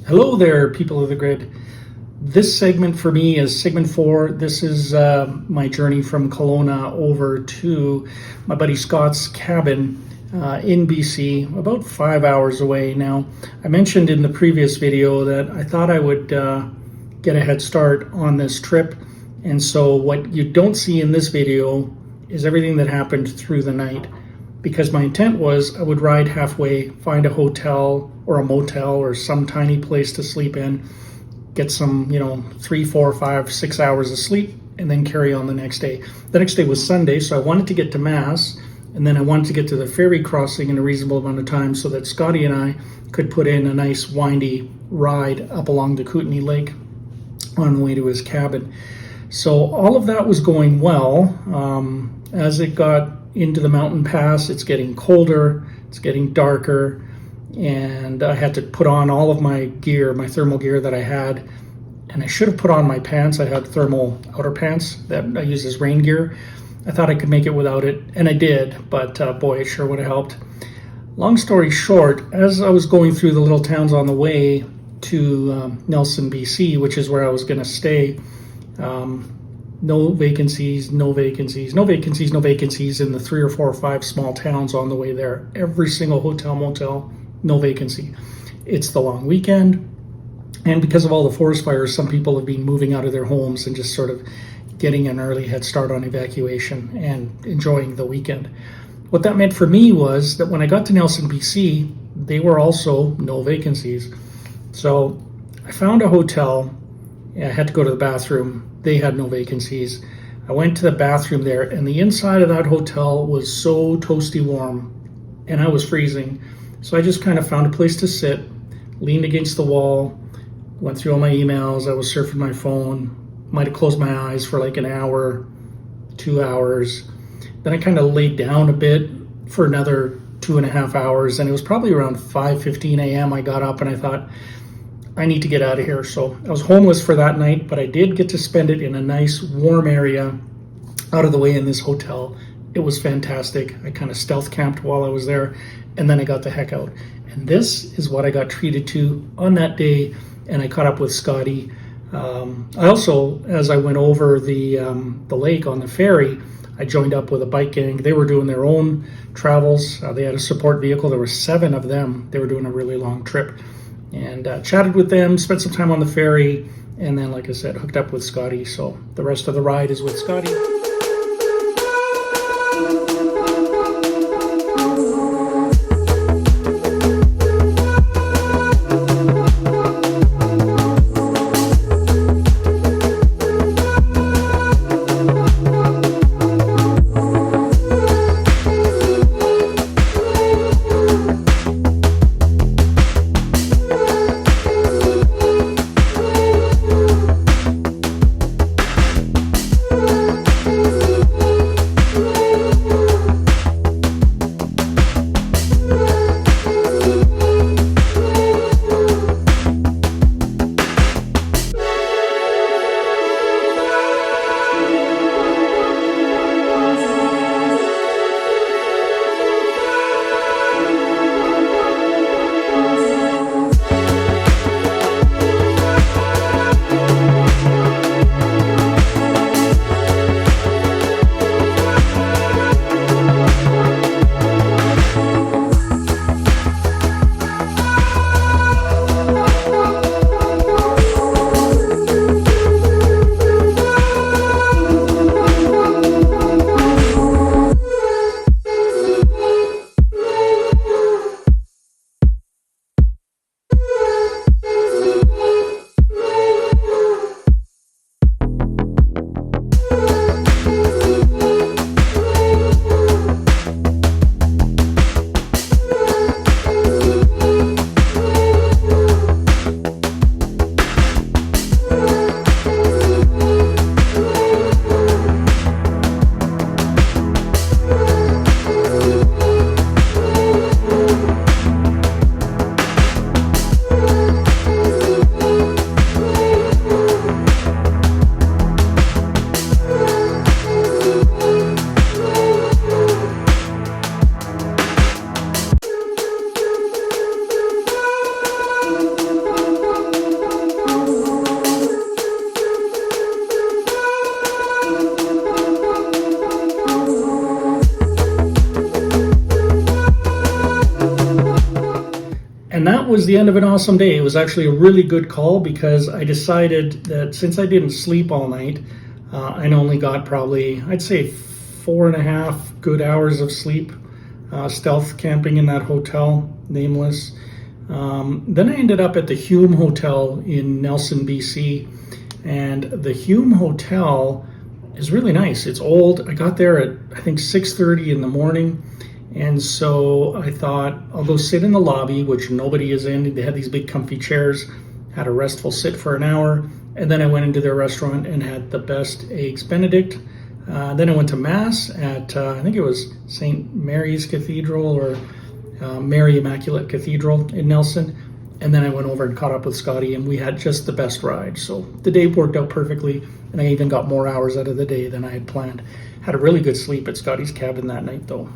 Hello there, people of the grid. This segment for me is segment 4. This is my journey from Kelowna over to my buddy Scott's cabin in BC, about 5 hours away. Now, I mentioned in the previous video that I thought I would get a head start on this trip. And so what you don't see in this video is everything that happened through the night, because my intent was I would ride halfway, find a hotel or a motel or some tiny place to sleep in, get some, 3, 4, 5, 6 hours of sleep, and then carry on the next day. The next day was Sunday, so I wanted to get to Mass, and then I wanted to get to the ferry crossing in a reasonable amount of time so that Scotty and I could put in a nice windy ride up along the Kootenay Lake on the way to his cabin. So all of that was going well. As it got into the mountain pass, it's getting colder, it's getting darker, and I had to put on all of my gear, my thermal gear that I had, and I should have put on my pants. I had thermal outer pants that I use as rain gear. I thought I could make it without it, and I did, but boy, it sure would have helped. Long story short, as I was going through the little towns on the way to Nelson, BC, which is where I was going to stay, no vacancies in the 3 or 4 or 5 small towns on the way there. Every single hotel, motel, no vacancy. It's the long weekend, and because of all the forest fires, some people have been moving out of their homes and just sort of getting an early head start on evacuation and enjoying the weekend. What that meant for me was that when I got to Nelson, BC, they were also no vacancies. So I found a hotel. I had to go to the bathroom. They had no vacancies. I went to the bathroom there, and the inside of that hotel was so toasty warm, and I was freezing. So I just kind of found a place to sit, leaned against the wall, went through all my emails. I was surfing my phone, might have closed my eyes for like an hour, 2 hours. Then I kind of laid down a bit for another 2.5 hours, and it was probably around 5:15 a.m. I got up and I thought, I need to get out of here. So I was homeless for that night, but I did get to spend it in a nice warm area out of the way in this hotel. It was fantastic. I kind of stealth camped while I was there, and then I got the heck out. And this is what I got treated to on that day, and I caught up with Scotty. I also, as I went over the lake on the ferry, I joined up with a bike gang. They were doing their own travels. They had a support vehicle. There were 7 of them. They were doing a really long trip. And chatted with them, spent some time on the ferry, and then, like I said, hooked up with Scotty. So the rest of the ride is with Scotty. And that was the end of an awesome day. It was actually a really good call because I decided that since I didn't sleep all night, I only got probably, I'd say 4.5 good hours of sleep, stealth camping in that hotel, nameless. Then I ended up at the Hume Hotel in Nelson, BC. And the Hume Hotel is really nice. It's old. I got there at, I think, 6:30 in the morning. And so I thought, I'll go sit in the lobby, which nobody is in. They had these big comfy chairs, had a restful sit for an hour. And then I went into their restaurant and had the best eggs Benedict. Then I went to Mass at, I think it was St. Mary's Cathedral or Mary Immaculate Cathedral in Nelson. And then I went over and caught up with Scotty, and we had just the best ride. So the day worked out perfectly, and I even got more hours out of the day than I had planned. Had a really good sleep at Scotty's cabin that night, though.